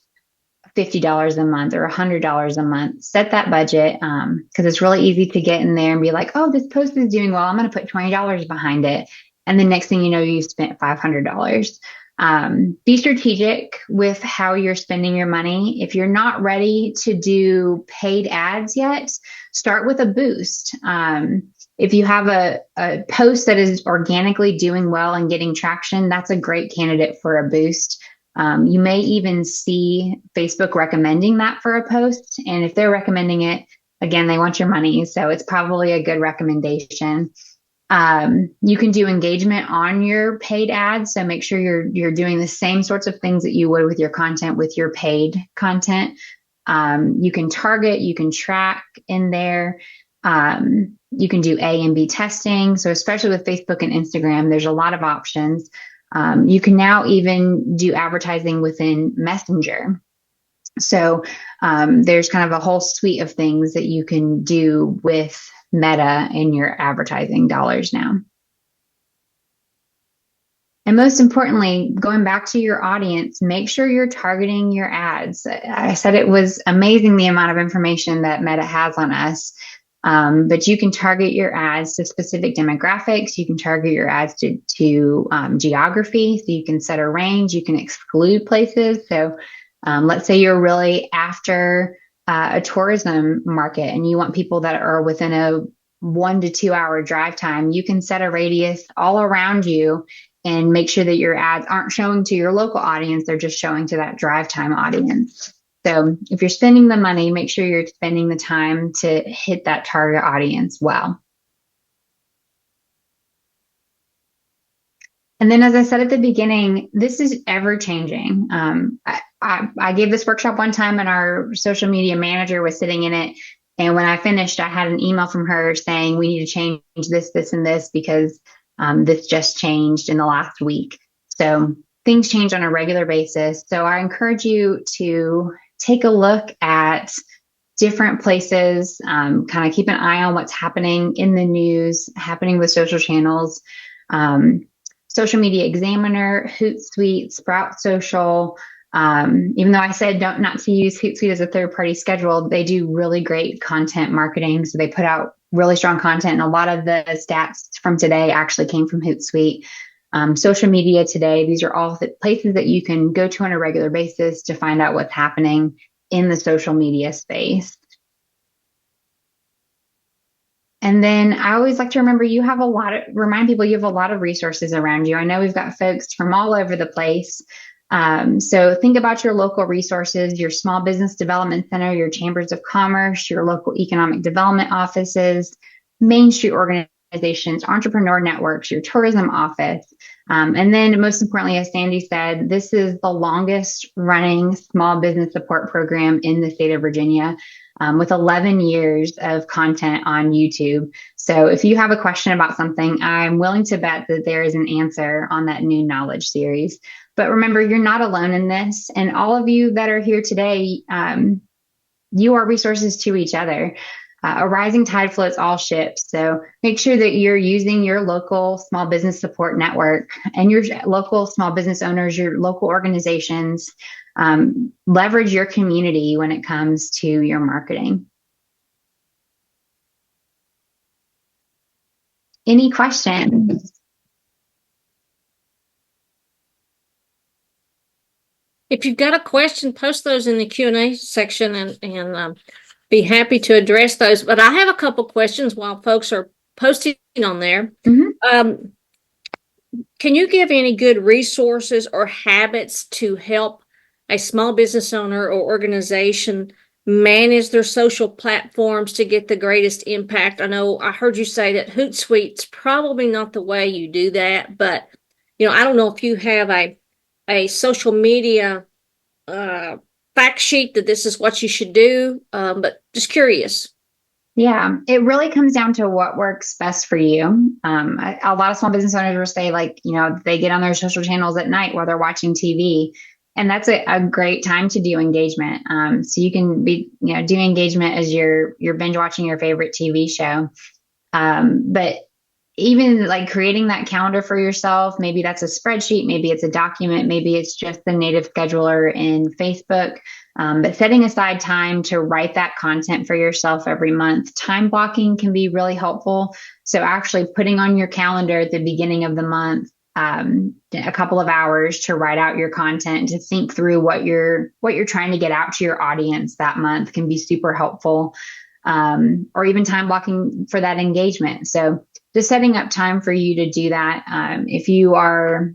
$50 a month or $100 a month. Set that budget because it's really easy to get in there and be like, oh, this post is doing well. I'm going to put $20 behind it. And the next thing you know, you've spent $500. Be strategic with how you're spending your money. If you're not ready to do paid ads yet, start with a boost. If you have a post that is organically doing well and getting traction, that's a great candidate for a boost. You may even see Facebook recommending that for a post. And if they're recommending it, again, they want your money. So it's probably a good recommendation. You can do engagement on your paid ads. So make sure you're doing the same sorts of things that you would with your content with your paid content. You can target, you can track in there. You can do A and B testing. So especially with Facebook and Instagram, there's a lot of options. You can now even do advertising within Messenger. So there's kind of a whole suite of things that you can do with Meta in your advertising dollars now. And most importantly, going back to your audience, make sure you're targeting your ads. I said it was amazing the amount of information that Meta has on us. But you can target your ads to specific demographics. You can target your ads to geography. So you can set a range. You can exclude places. So let's say you're really after a tourism market and you want people that are within a 1 to 2 hour drive time. You can set a radius all around you and make sure that your ads aren't showing to your local audience. They're just showing to that drive time audience. So if you're spending the money, make sure you're spending the time to hit that target audience well. And then, as I said at the beginning, this is ever changing. I gave this workshop one time and our social media manager was sitting in it. And when I finished, I had an email from her saying, we need to change this, this, and this because this just changed in the last week. So things change on a regular basis. So I encourage you to take a look at different places, kind of keep an eye on what's happening in the news, happening with social channels, Social Media Examiner, Hootsuite, Sprout Social. Even though I said not to use Hootsuite as a third-party schedule, they do really great content marketing. So they put out really strong content. And a lot of the stats from today actually came from Hootsuite. Social Media Today, these are all the places that you can go to on a regular basis to find out what's happening in the social media space. And then I always like to remember remind people you have a lot of resources around you. I know we've got folks from all over the place. So think about your local resources, your small business development center, your chambers of commerce, your local economic development offices, Main Street organizations, entrepreneur networks, your tourism office. And then most importantly, as Sandy said, this is the longest running small business support program in the state of Virginia. With 11 years of content on YouTube. So if you have a question about something, I'm willing to bet that there is an answer on that new knowledge series. But remember, you're not alone in this. And all of you that are here today, you are resources to each other. A rising tide floats all ships. So make sure that you're using your local small business support network and your local small business owners, your local organizations. Leverage your community when it comes to your marketing. Any questions? If you've got a question, post those in the Q&A section and be happy to address those. But I have a couple questions while folks are posting on there. Mm-hmm. Can you give any good resources or habits to help a small business owner or organization manage their social platforms to get the greatest impact? I know I heard you say that Hootsuite's probably not the way you do that, but I don't know if you have a social media fact sheet that this is what you should do, but just curious. Yeah, it really comes down to what works best for you. A lot of small business owners will say, they get on their social channels at night while they're watching TV. And that's a great time to do engagement. So you can be, do engagement as you're binge watching your favorite TV show. But even like creating that calendar for yourself. Maybe that's a spreadsheet, maybe it's a document, maybe it's just the native scheduler in Facebook. But setting aside time to write that content for yourself every month, time blocking can be really helpful. So actually putting on your calendar at the beginning of the month, a couple of hours to write out your content, to think through what you're trying to get out to your audience that month can be super helpful. Or even time blocking for that engagement. So just setting up time for you to do that. If you are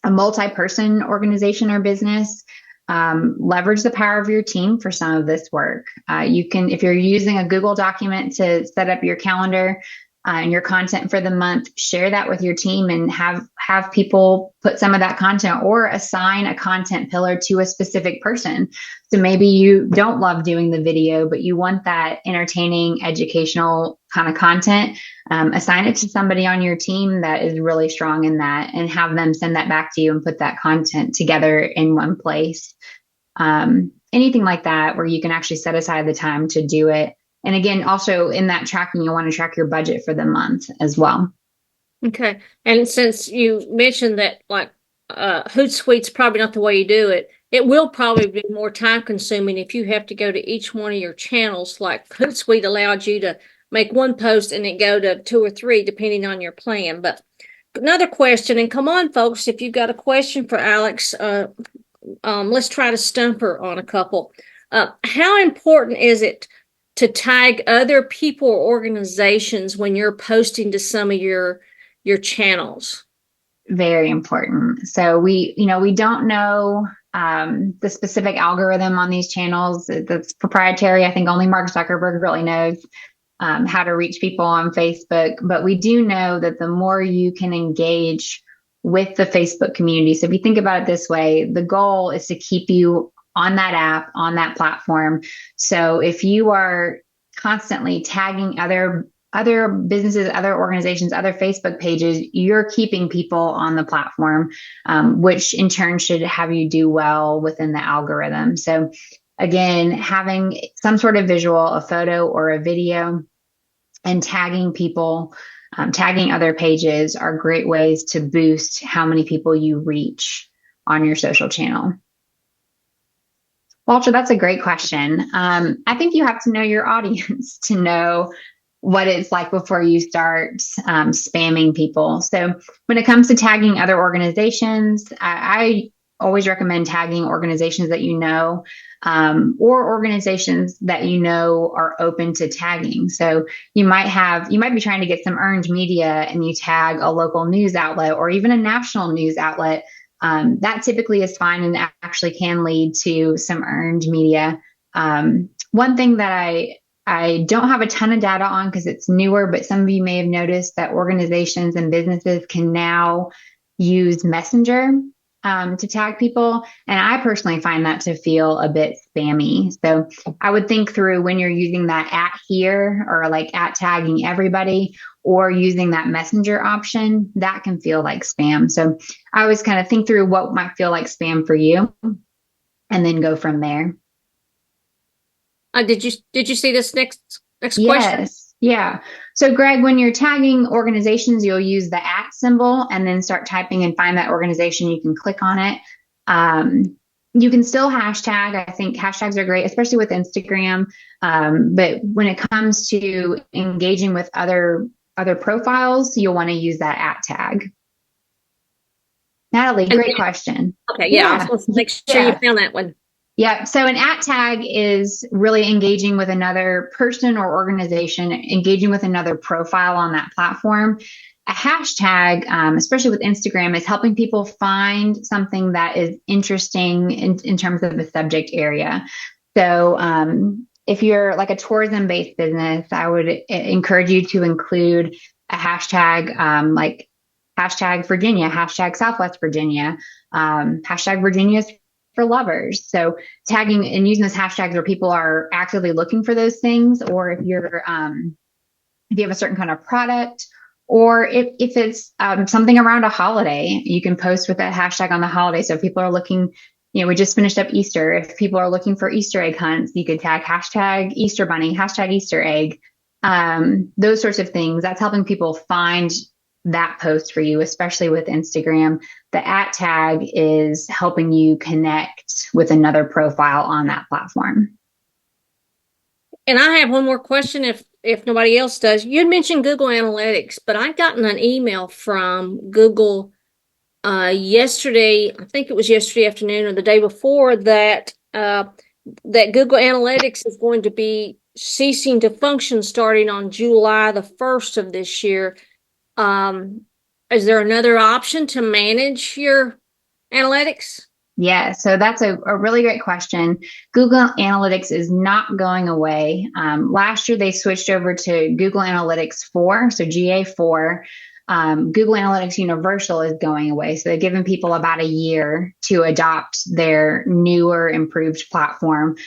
a multi-person organization or business, leverage the power of your team for some of this work. You can, if you're using a Google document to set up your calendar and your content for the month, share that with your team and have people put some of that content or assign a content pillar to a specific person. So maybe you don't love doing the video, but you want that entertaining, educational kind of content. Assign it to somebody on your team that is really strong in that and have them send that back to you and put that content together in one place. Anything like that where you can actually set aside the time to do it. And again, also in that tracking, you want to track your budget for the month as well. Okay. And since you mentioned that, like, Hootsuite's probably not the way you do it, it will probably be more time consuming if you have to go to each one of your channels. Like Hootsuite allowed you to make one post and it go to two or three, depending on your plan. But another question, and come on, folks, if you've got a question for Alex, let's try to stump her on a couple. How important is it to tag other people or organizations when you're posting to some of your channels? Very important. So we don't know the specific algorithm on these channels that's proprietary. I think only Mark Zuckerberg really knows how to reach people on Facebook. But we do know that the more you can engage with the Facebook community. So if you think about it this way, the goal is to keep you on that app, on that platform. So if you are constantly tagging other businesses, other organizations, other Facebook pages, you're keeping people on the platform, which in turn should have you do well within the algorithm. So again, having some sort of visual, a photo or a video, and tagging people, tagging other pages are great ways to boost how many people you reach on your social channel. Walter, that's a great question. I think you have to know your audience to know what it's like before you start spamming people. So when it comes to tagging other organizations, I always recommend tagging organizations that you know, or organizations that you know are open to tagging. So you might be trying to get some earned media and you tag a local news outlet or even a national news outlet. That typically is fine and actually can lead to some earned media. One thing that I don't have a ton of data on because it's newer, but some of you may have noticed that organizations and businesses can now use Messenger to tag people. And I personally find that to feel a bit spammy. So I would think through when you're using that at here or like at tagging everybody or using that Messenger option, that can feel like spam. So I always kind of think through what might feel like spam for you and then go from there. Did you see this next question? Yes. Yeah. So, Greg, when you're tagging organizations, you'll use the at symbol and then start typing and find that organization. You can click on it. You can still hashtag. I think hashtags are great, especially with Instagram. But when it comes to engaging with other profiles, you'll want to use that at tag. Natalie, great question. Okay, yeah, I was supposed to make sure you found that one. Yeah. So an at tag is really engaging with another person or organization, engaging with another profile on that platform. A hashtag, especially with Instagram, is helping people find something that is interesting in terms of the subject area. So if you're like a tourism-based business, I would encourage you to include a hashtag like hashtag Virginia, hashtag Southwest Virginia, hashtag Virginia's for lovers. So tagging and using those hashtags where people are actively looking for those things, or if you have a certain kind of product, or if it's something around a holiday, you can post with that hashtag on the holiday. So if people are looking, we just finished up Easter. If people are looking for Easter egg hunts, you could tag hashtag Easter bunny, hashtag Easter egg. those sorts of things. That's helping people find that post for you, especially with Instagram. The at tag is helping you connect with another profile on that platform. And I have one more question if nobody else does. You had mentioned Google Analytics, but I've gotten an email from Google yesterday, I think it was yesterday afternoon or the day before, that Google Analytics is going to be ceasing to function starting on July the 1st of this year. Um, is there another option to manage your analytics? Yeah, so that's a really great question. Google Analytics is not going away. Last year, they switched over to Google Analytics 4, so GA4. Google Analytics Universal is going away. So they've given people about a year to adopt their newer, improved platform.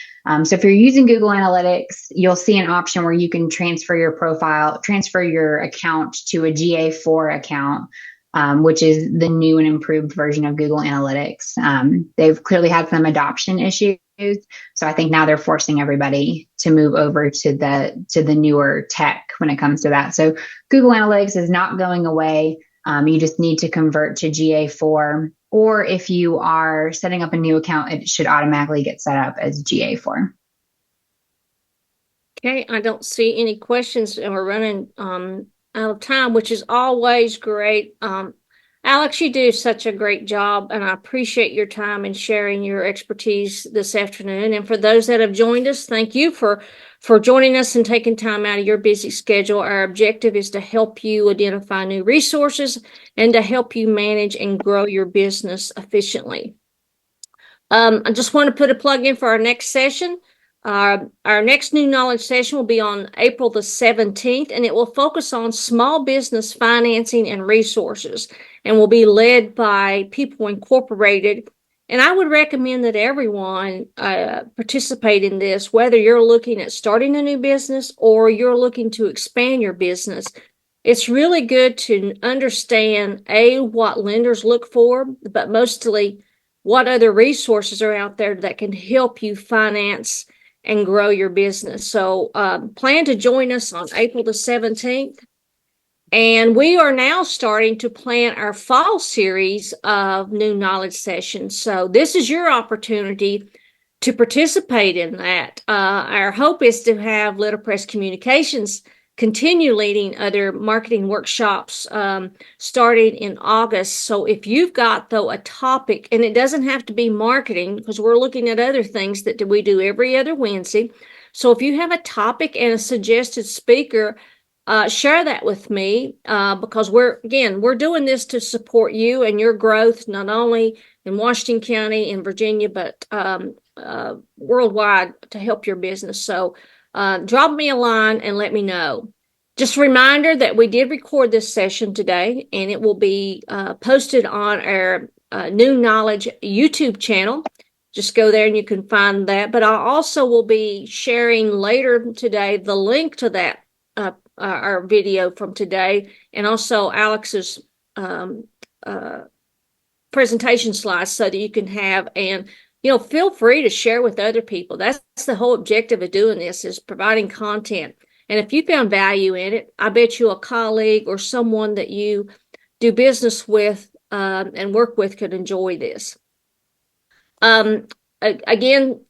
So if you're using Google Analytics, you'll see an option where you can transfer your account to a GA4 account, which is the new and improved version of Google Analytics. They've clearly had some adoption issues, so I think now they're forcing everybody to move over to the newer tech when it comes to that. So Google Analytics is not going away. You just need to convert to GA4, or if you are setting up a new account, it should automatically get set up as GA4. Okay, I don't see any questions, and we're running out of time, which is always great. Alex, you do such a great job, and I appreciate your time and sharing your expertise this afternoon. And for those that have joined us, thank you for joining us and taking time out of your busy schedule. Our objective is to help you identify new resources and to help you manage and grow your business efficiently. I just want to put a plug in for our next session. Our next new knowledge session will be on April the 17th, and it will focus on small business financing and resources, and will be led by People Incorporated. And I would recommend that everyone participate in this, whether you're looking at starting a new business or you're looking to expand your business. It's really good to understand, what lenders look for, but mostly what other resources are out there that can help you finance and grow your business. So plan to join us on April the 17th. And we are now starting to plan our fall series of new knowledge sessions. So this is your opportunity to participate in that. Our hope is to have Letterpress Communications continue leading other marketing workshops starting in August. So if you've got, though, a topic, and it doesn't have to be marketing because we're looking at other things that we do every other Wednesday. So if you have a topic and a suggested speaker, share that with me because we're doing this to support you and your growth, not only in Washington County in Virginia, but worldwide to help your business. So drop me a line and let me know. Just a reminder that we did record this session today, and it will be posted on our New Knowledge YouTube channel. Just go there and you can find that. But I also will be sharing later today the link to that our video from today, and also Alex's presentation slides so that you can have, and feel free to share with other people. That's the whole objective of doing this, is providing content. And if you found value in it, I bet you a colleague or someone that you do business with and work with could enjoy this. Again,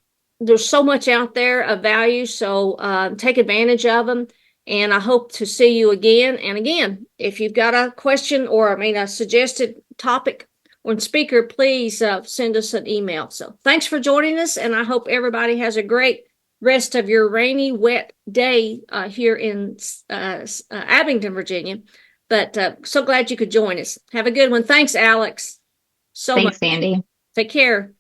there's so much out there of value, so take advantage of them. And I hope to see you again. And again, if you've got a question or, a suggested topic or speaker, please send us an email. So thanks for joining us, and I hope everybody has a great rest of your rainy, wet day here in Abingdon, Virginia. But so glad you could join us. Have a good one. Thanks, Alex, so much. Thanks, Sandy. Take care.